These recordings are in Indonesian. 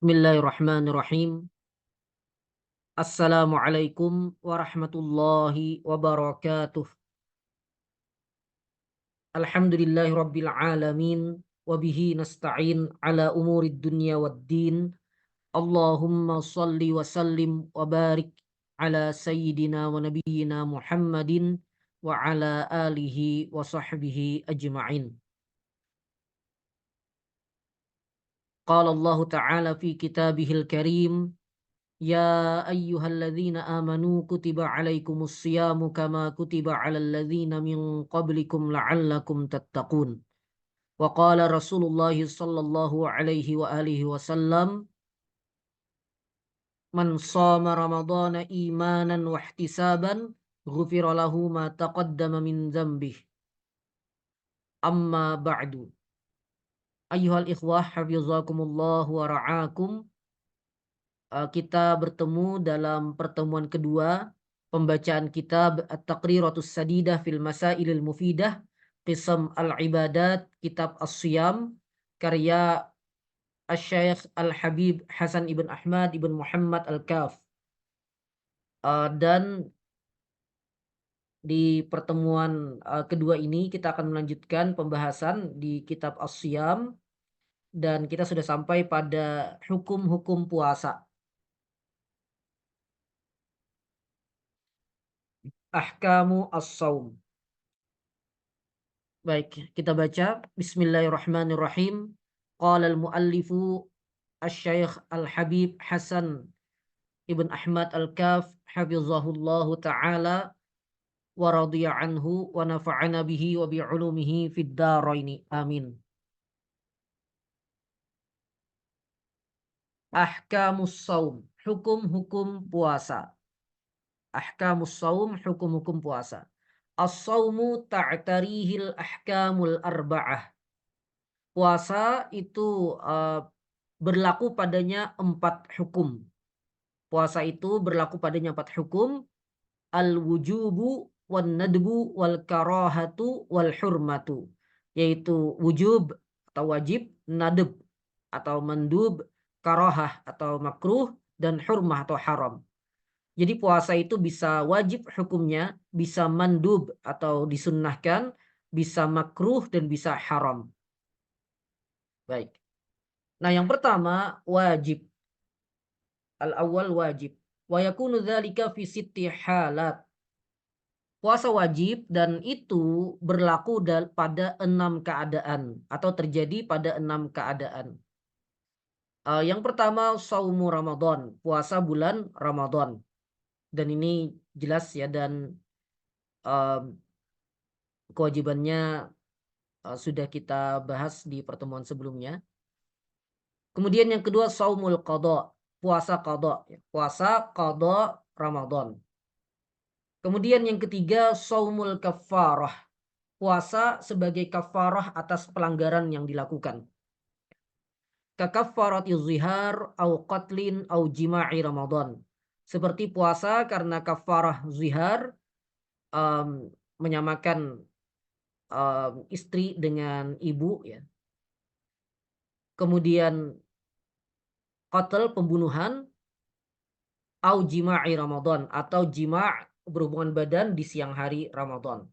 Bismillahirrahmanirrahim. Assalamualaikum warahmatullahi wabarakatuh. Alhamdulillahi rabbil alamin. Wabihi nasta'in ala umurid dunya waddin. Allahumma salli wa sallim wa barik ala sayyidina wa nabiyyina Muhammadin wa ala alihi wa sahbihi ajma'in. Qala Allah ta'ala fi kitabihil karim. Ya ayyuhalladzina amanu kutiba alaikumus siyamu kama kutiba alal ladzina min qablikum la'allakum tattaqun. Wa qala Rasulullah sallallahu alaihi wa alihi wasallam, man shama ramadhana imanan wa ihtisaban ghufira lahu ma taqaddama min dzambih. Amma ba'du. Ayyuhal ikhwah hafizakumullah wa ra'akum. Kita bertemu dalam pertemuan kedua pembacaan kitab At-Taqriratus Sadidah fil Masailil Mufidah Qisam Al-Ibadat Kitab As-Siyam karya Asy-Syaikh Al-Habib Hasan ibn Ahmad ibn Muhammad Al-Kaf. Dan di pertemuan kedua ini kita akan melanjutkan pembahasan di kitab As-Siyam dan kita sudah sampai pada hukum-hukum puasa. Ahkamu as-saum. Baik, kita baca. Bismillahirrahmanirrahim. Qala al-muallifu asy-syaikh al-habib Hasan ibn Ahmad al-Kaf hafizahullahu ta'ala wa radiya anhu wa nafa'ana bihi wa bi'ulumihi fid dharaini. Amin. Ahkamus saum, hukum-hukum puasa. Ahkamus saum, hukum-hukum puasa. As-saumu ta'tarihil ahkamul arba'ah. Puasa itu berlaku padanya 4 hukum. Puasa itu berlaku padanya 4 hukum. Al-wujubu wan nadbu wal karahatu wal hurmatu. Yaitu wujub atau wajib, nadb atau mandub, karahah atau makruh, dan hurmah atau haram. Jadi puasa itu bisa wajib hukumnya, bisa mandub atau disunnahkan, bisa makruh, dan bisa haram. Baik. Nah, yang pertama wajib. Al-awwal wajib. Wa yakunu dzalika fi sitti halat. Puasa wajib dan itu berlaku pada 6 keadaan atau terjadi pada 6 keadaan. Yang pertama saumu Ramadan, puasa bulan Ramadan. Dan ini jelas ya, dan kewajibannya sudah kita bahas di pertemuan sebelumnya. Kemudian yang kedua saumul qadha, puasa qadha, puasa qadha Ramadan. Kemudian yang ketiga saumul kafarah, puasa sebagai kafarah atas pelanggaran yang dilakukan. Kakafarati zihar au qatlin au jima'i Ramadan. Seperti puasa karena kafarah zihar, menyamakan istri dengan ibu ya. Kemudian qatl, pembunuhan, au jima'i Ramadan, atau jima' berhubungan badan di siang hari Ramadan.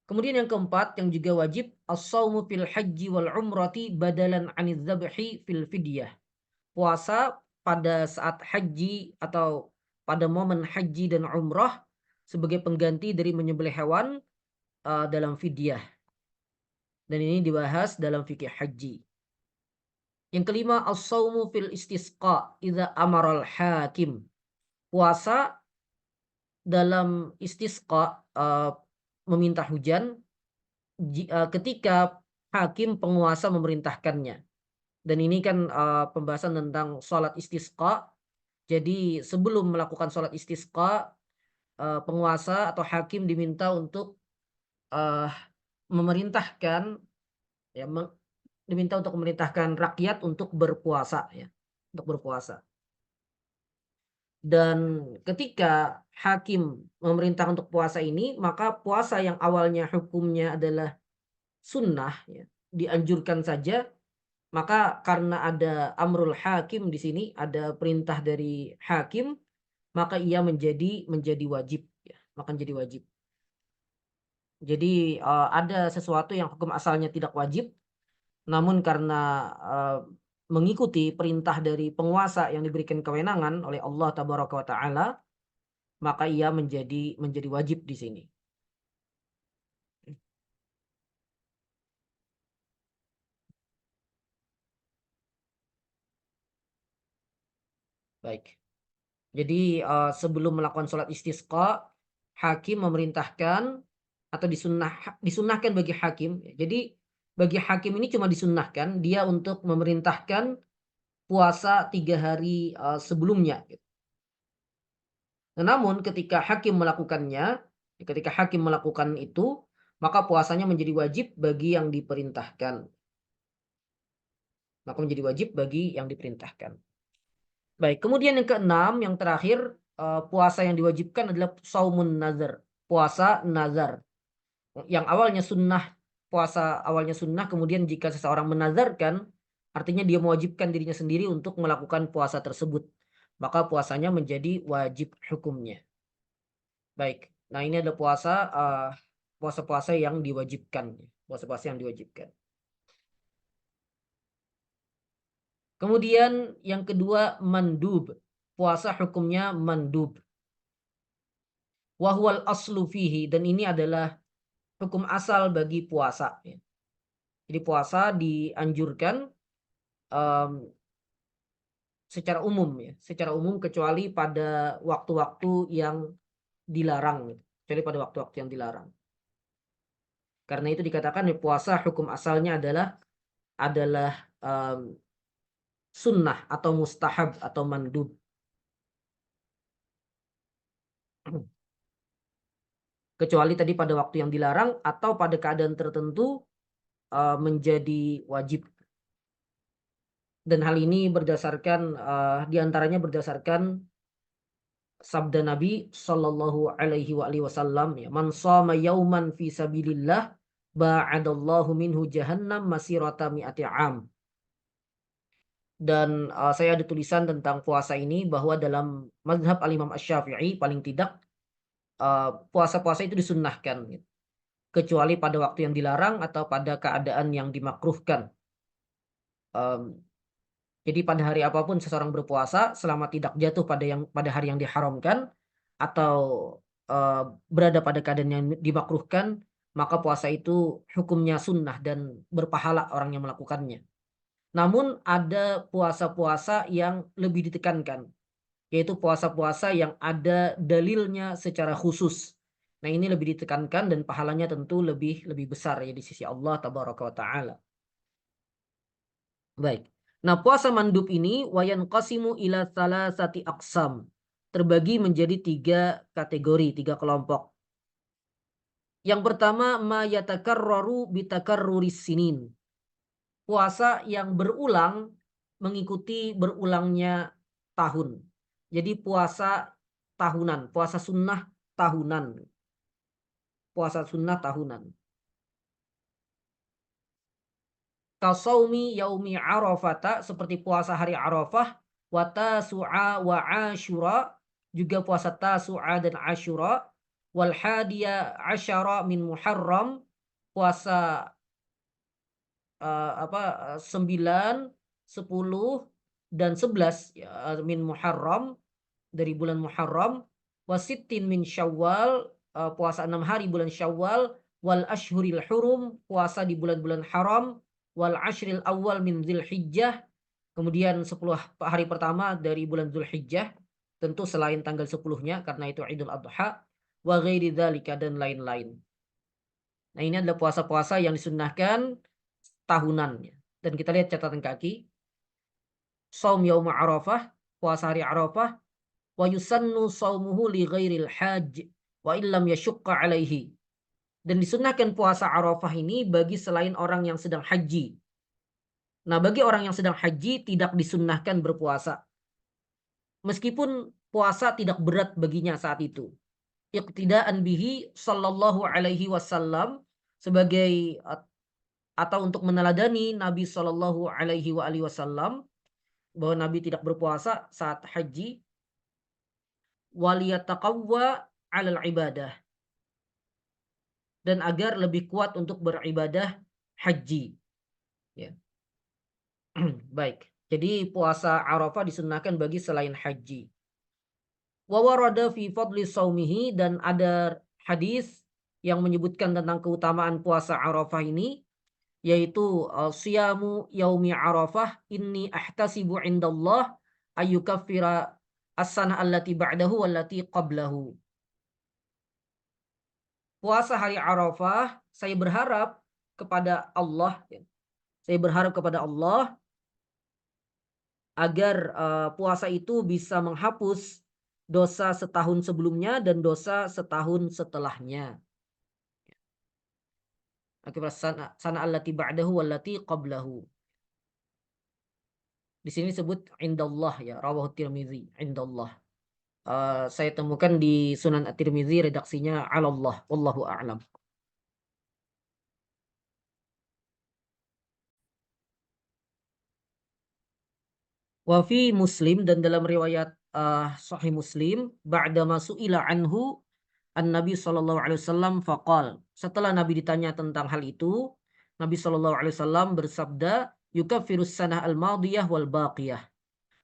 Kemudian yang keempat yang juga wajib as-saumu fil haji wal umrati badalan 'anidz dzabhi fil fidyah. Puasa pada saat haji atau pada momen haji dan umrah sebagai pengganti dari menyembelih hewan dalam fidyah. Dan ini dibahas dalam fikih haji. Yang kelima as-saumu fil istisqa idza amaral hakim. Puasa dalam istisqa, meminta hujan ketika hakim penguasa memerintahkannya. Dan ini kan pembahasan tentang sholat istisqa. Jadi sebelum melakukan sholat istisqa, penguasa atau hakim diminta untuk memerintahkan ya, diminta untuk memerintahkan rakyat untuk berpuasa ya, untuk berpuasa. Dan ketika hakim memerintah untuk puasa ini, maka puasa yang awalnya hukumnya adalah sunnah ya, dianjurkan saja, Maka karena ada amrul hakim di sini, ada perintah dari hakim, maka ia menjadi wajib ya, maka menjadi wajib. Jadi, ada sesuatu yang hukum asalnya tidak wajib, namun karena, mengikuti perintah dari penguasa yang diberikan kewenangan oleh Allah tabaraka wa taala, maka ia menjadi wajib di sini. Baik. Jadi, sebelum melakukan sholat istisqa, hakim memerintahkan atau disunnahkan bagi hakim. Jadi, bagi hakim ini cuma disunnahkan dia untuk memerintahkan puasa 3 hari, sebelumnya gitu. Namun ketika hakim melakukan itu, maka puasanya menjadi wajib bagi yang diperintahkan. Maka menjadi wajib bagi yang diperintahkan. Baik, kemudian yang keenam, yang terakhir, puasa yang diwajibkan adalah shaumun nazar, puasa nazar. Yang awalnya sunnah, puasa awalnya sunnah, kemudian jika seseorang menazarkan, artinya dia mewajibkan dirinya sendiri untuk melakukan puasa tersebut. Maka puasanya menjadi wajib hukumnya. Baik, nah ini adalah puasa-puasa yang diwajibkan. Puasa-puasa yang diwajibkan. Kemudian yang kedua mandub. Puasa hukumnya mandub. Wahwal aslu fihi, dan ini adalah hukum asal bagi puasa ya. Jadi puasa dianjurkan um, secara umum kecuali pada waktu-waktu yang dilarang gitu. Kecuali pada waktu-waktu yang dilarang. Karena itu dikatakan ya, puasa hukum asalnya adalah sunnah atau mustahab atau mandub. Kecuali tadi pada waktu yang dilarang atau pada keadaan tertentu menjadi wajib. Dan hal ini diantaranya berdasarkan sabda Nabi Shallallahu Alaihi Wasallam, ya, man shoma yauman fi sabilillah ba'adallahu minhu jahannam masirata mi'ati am. Dan saya ada tulisan tentang puasa ini bahwa dalam mazhab al-Imam Asy-Syafi'i paling tidak puasa-puasa itu disunnahkan gitu. Kecuali pada waktu yang dilarang atau pada keadaan yang dimakruhkan. Jadi pada hari apapun seseorang berpuasa selama tidak jatuh pada hari yang diharamkan atau berada pada keadaan yang dimakruhkan, maka puasa itu hukumnya sunnah dan berpahala orang yang melakukannya. Namun ada puasa-puasa yang lebih ditekankan, yaitu puasa-puasa yang ada dalilnya secara khusus. Nah, ini lebih ditekankan dan pahalanya tentu lebih besar ya di sisi Allah tabaraka wa taala. Baik. Nah, puasa mandub ini wayan qasimu ila salasati aqsam. Terbagi menjadi 3 kategori, 3 kelompok. Yang pertama ma yatakarraru bitakarruris sinin. Puasa yang berulang mengikuti berulangnya tahun. Jadi puasa tahunan, puasa sunnah tahunan. Puasa sunnah tahunan. Kasaumi yaumi arafata, seperti puasa hari Arafah, wa tasu'a wa asyura, juga puasa tasu'a dan asyura, wal hadiya asyara min muharram, puasa 9, 10 dan 11 ya, min muharram, dari bulan Muharram, wasittin min Syawal, puasa 6 hari bulan Syawal, wal ashhuril hurum, puasa di bulan-bulan haram, wal ashril awal min Dzulhijjah, kemudian 10 hari pertama dari bulan Dzulhijjah, tentu selain tanggal 10-nya karena itu Idul Adha, wa ghairi dzalika, dan lain-lain. Nah, ini adalah puasa-puasa yang disunnahkan tahunan ya. Dan kita lihat catatan kaki. Shaum yaum Arafah, puasa hari Arafah, wa yusannu shaumuhu li ghairil hajj wa illam yashqa alaihi. Dan disunnahkan puasa Arafah ini bagi selain orang yang sedang haji. Nah, bagi orang yang sedang haji tidak disunnahkan berpuasa. Meskipun puasa tidak berat baginya saat itu. Iqtidaan bihi sallallahu alaihi wasallam, sebagai atau untuk meneladani Nabi Shallallahu Alaihi Wasallam bahwa Nabi tidak berpuasa saat haji, waliyataqawwa 'alal ibadah, dan agar lebih kuat untuk beribadah haji, ya. Baik. Jadi puasa Arafah disunnahkan bagi selain haji. Wa warada fi fadli saumihi, dan ada hadis yang menyebutkan tentang keutamaan puasa Arafah ini, yaitu siyamu yaumi Arafah inni ahtasibu indallah ayyukaffira as-sanah allati ba'dahu wallati qablahu. Puasa hari Arafah, saya berharap kepada Allah, ya. Saya berharap kepada Allah agar puasa itu bisa menghapus dosa setahun sebelumnya dan dosa setahun setelahnya. Akibat sana allati ba'dahu wallati qablahu. Di sini disebut indallah, ya, rawahu Tirmizi, indallah. Saya temukan di Sunan At-Tirmizi redaksinya 'alallah, wallahu a'lam. Wa fi Muslim, dan dalam riwayat Sahih Muslim, ba'dama su'ila anhu an-Nabi sallallahu alaihi wasallam faqal. Setelah Nabi ditanya tentang hal itu, Nabi sallallahu alaihi wasallam bersabda, yukaffirus sanah al-madiyah wal baqiyah.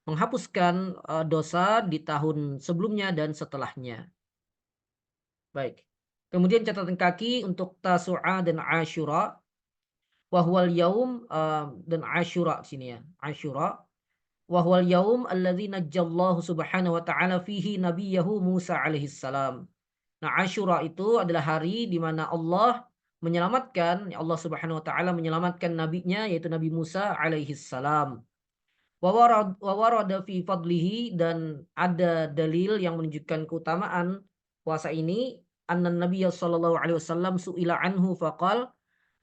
Menghapuskan dosa di tahun sebelumnya dan setelahnya. Baik. Kemudian catatan kaki untuk Tasu'a dan Asyura. Wahwal yaum, dan Asyura di sini, ya. Asyura. Wahwal yaum alladzi najjallahu subhanahu wa ta'ala fihi nabiyahu Musa alaihi salam. Nah, Asyura itu adalah hari di mana Allah menyelamatkan, Allah Subhanahu wa taala menyelamatkan nabinya, yaitu Nabi Musa alaihi salam. Wa warada fi fadlihi, dan ada dalil yang menunjukkan keutamaan puasa ini, anna Nabiy sallallahu alaihi wasallam su'ila anhu faqal,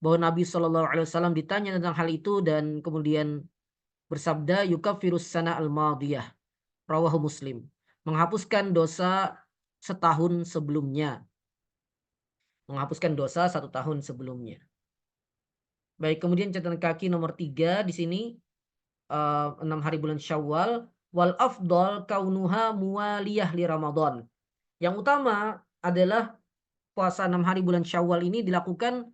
bahwa Nabi sallallahu alaihi wasallam ditanya tentang hal itu dan kemudian bersabda, yukaffirus sana al-madiyah, rawahu Muslim. Menghapuskan dosa setahun sebelumnya. Menghapuskan dosa 1 tahun sebelumnya. Baik, kemudian catatan kaki nomor 3 di sini, 6 hari bulan Syawal, wal afdal kaunuha muwaliyah li Ramadan. Yang utama adalah puasa 6 hari bulan Syawal ini dilakukan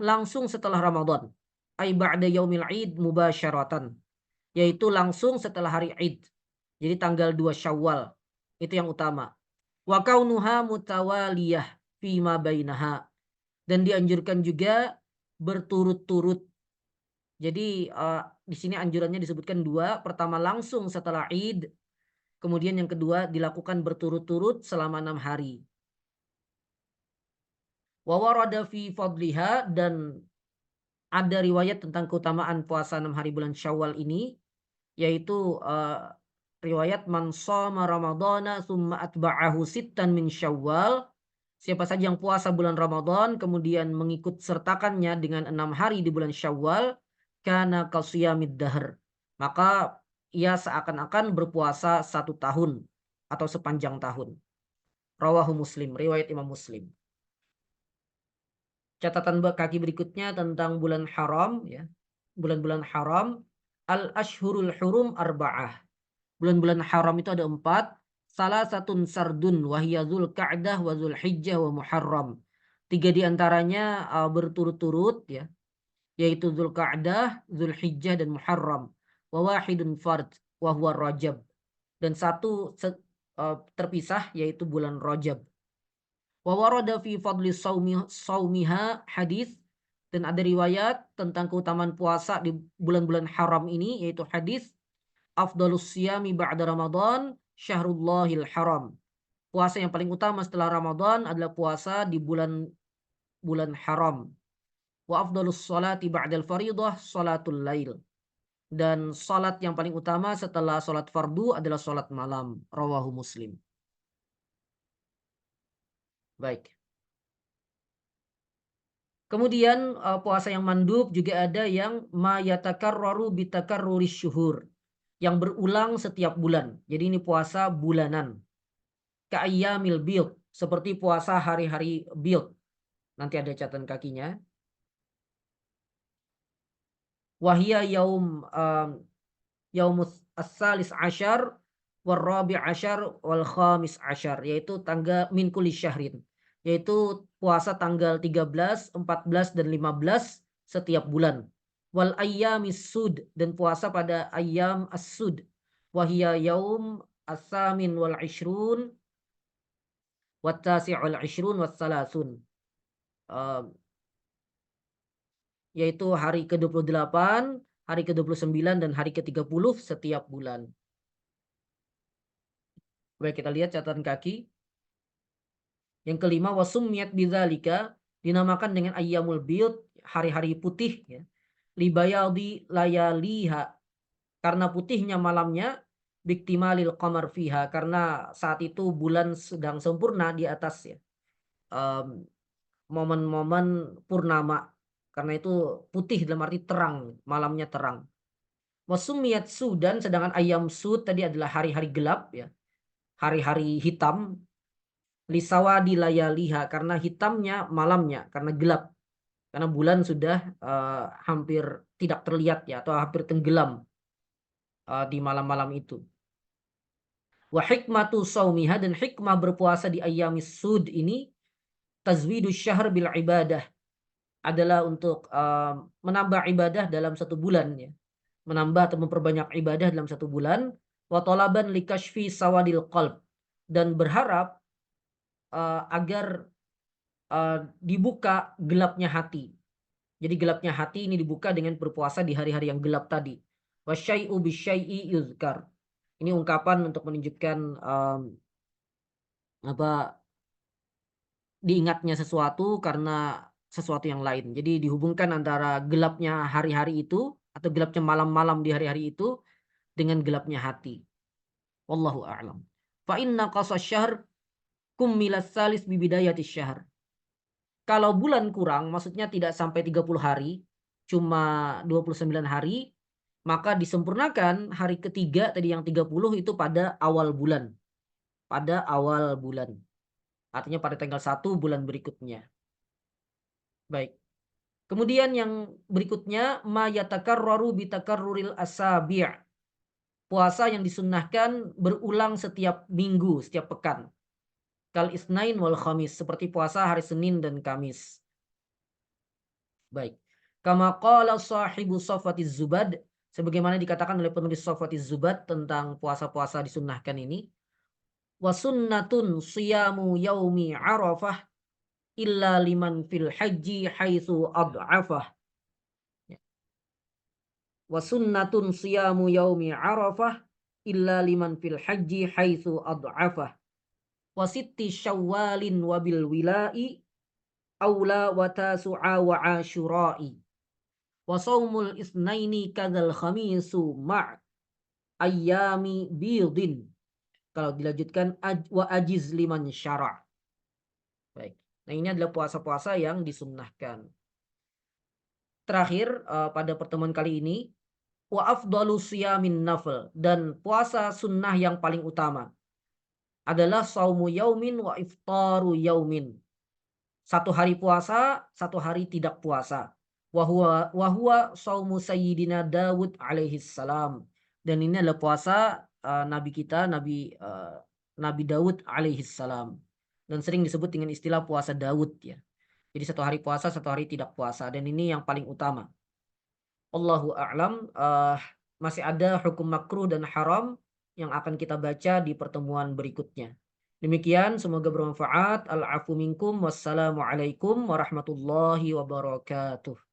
langsung setelah Ramadan. Ai ba'da yaumil Id mubasyaratan, yaitu langsung setelah hari Id. Jadi tanggal 2 Syawal. Itu yang utama. Wa kaunuha mutawaliyah fima bainaha, dan dianjurkan juga berturut-turut. Jadi di sini anjurannya disebutkan 2. Pertama langsung setelah Id, kemudian yang kedua dilakukan berturut-turut selama 6 hari. Wa warada fi fadliha, dan ada riwayat tentang keutamaan puasa 6 hari bulan Syawal ini, yaitu riwayat man shoma ramadhana tsumma atba'ahu sittan min Syawal. Siapa saja yang puasa bulan Ramadan kemudian mengikut sertakannya dengan 6 hari di bulan Syawal, kana qasiyamid dahr, maka ia seakan-akan berpuasa 1 tahun atau sepanjang tahun. Rawahu Muslim, riwayat Imam Muslim. Catatan kaki berikutnya tentang bulan haram, ya. Bulan-bulan haram, al-ashhurul hurum arba'ah. Bulan-bulan haram itu ada 4. Salah satun sardun wahiyya Dzulqa'dah wa Dzulhijjah wa Muharram. 3 di antaranya berturut-turut, ya, yaitu Dzulqa'dah, Dzulhijjah dan Muharram. Wa wahidun fard wa huwa Rajab. Dan 1 terpisah, yaitu bulan Rajab. Wa warada fi fadli saumiha hadis, dan ada riwayat tentang keutamaan puasa di bulan-bulan haram ini, yaitu hadis afdalus siyami ba'da Ramadan syahrullahil haram. Puasa yang paling utama setelah Ramadan adalah puasa di bulan haram. Wa afdalus salati ba'dal faridah salatul lail. Dan salat yang paling utama setelah salat fardu adalah salat malam. Rawahu Muslim. Baik. Kemudian puasa yang mandub juga ada yang ma yatakarraru bitakarruris syuhur, yang berulang setiap bulan. Jadi ini puasa bulanan. Ka'ayyamil bid, seperti puasa hari-hari bid. Nanti ada catatan kakinya. Wahia yaumus as-salis asyar war rabi' asyar wal khamis asyar, yaitu tanggal min kulli syahrin, yaitu puasa tanggal 13, 14 dan 15 setiap bulan. Wal ayyamis sud, dan puasa pada ayyam as-sud. Wahia yaum as-samin wal ishrun wat tasi'ul ishrun was salasun. Yaitu hari ke-28, hari ke-29 dan hari ke-30 setiap bulan. Baik, kita lihat catatan kaki. Yang kelima, wasummiyat bidzalika, dinamakan dengan ayyamul bid, hari-hari putih ya. Libayadi layaliha, karena putihnya malamnya, biktimalil qamar fiha, karena saat itu bulan sedang sempurna di atas ya. Momen-momen purnama. Karena itu putih dalam arti terang, malamnya terang. Wasumiyat sudan, sedangkan ayam sud tadi adalah hari-hari gelap ya. Hari-hari hitam. Lisawadi layaliha, karena hitamnya malamnya, karena gelap. Karena bulan sudah hampir tidak terlihat ya, atau hampir tenggelam di malam-malam itu. Wa hikmatu saumiha, dan hikmah berpuasa di ayamis sud ini, tazwidus syahr bil ibadah, adalah untuk menambah ibadah dalam satu bulan ya. Menambah atau memperbanyak ibadah dalam satu bulan. Wa talaban likashfi sawadil qalb, dan berharap agar dibuka gelapnya hati. Jadi gelapnya hati ini dibuka dengan berpuasa di hari-hari yang gelap tadi. Wasyai'u bisyai'i yuzkar. Ini ungkapan untuk menunjukkan diingatnya sesuatu karena sesuatu yang lain. Jadi dihubungkan antara gelapnya hari-hari itu atau gelapnya malam-malam di hari-hari itu dengan gelapnya hati. Wallahu a'lam. Fa inna qasas syahr kummilas salis bi bidayatis syahr. Kalau bulan kurang, maksudnya tidak sampai 30 hari, cuma 29 hari, maka disempurnakan hari ketiga tadi yang 30 itu pada awal bulan. Pada awal bulan. Artinya pada tanggal 1 bulan berikutnya. Baik. Kemudian yang berikutnya, ma yatakarraru bitakarruril asabi'. Puasa yang disunnahkan berulang setiap minggu, setiap pekan. Kal isnain wal khamis, seperti puasa hari Senin dan Kamis. Baik. Kama qala sahibu Safwatiz Zubad, sebagaimana dikatakan oleh penulis Safwatiz Zubad tentang puasa-puasa disunnahkan ini. Wa sunnatun siyamu yaumi Arafah illa liman fil haji haitsu ad'afah. Wa sunnatun siyamu yaumi Arafah illa liman fil haji haitsu ad'afah. Wa sitti syawalin wabil wila'i aula wa tasu'a wa asyura'i. Wa saumul isnaini kadzal khamisu ma' ayyami bidin. Kalau dilanjutkan wa ajiz liman syara'. Baik. Nah, ini adalah puasa-puasa yang disunnahkan. Terakhir pada pertemuan kali ini, wa afdalu siyamin nafl, dan puasa sunnah yang paling utama adalah saumu yaumin wa iftaru yaumin. Satu hari puasa, satu hari tidak puasa. Wa huwa saumu sayyidina Dawud alaihi salam. Dan ini adalah puasa nabi kita, Nabi Daud alaihi salam. Dan sering disebut dengan istilah puasa Daud ya. Jadi satu hari puasa, satu hari tidak puasa, dan ini yang paling utama. Allahu a'lam. Masih ada hukum makruh dan haram yang akan kita baca di pertemuan berikutnya. Demikian, semoga bermanfaat. Al-afu minkum. Wassalamualaikum warahmatullahi wabarakatuh.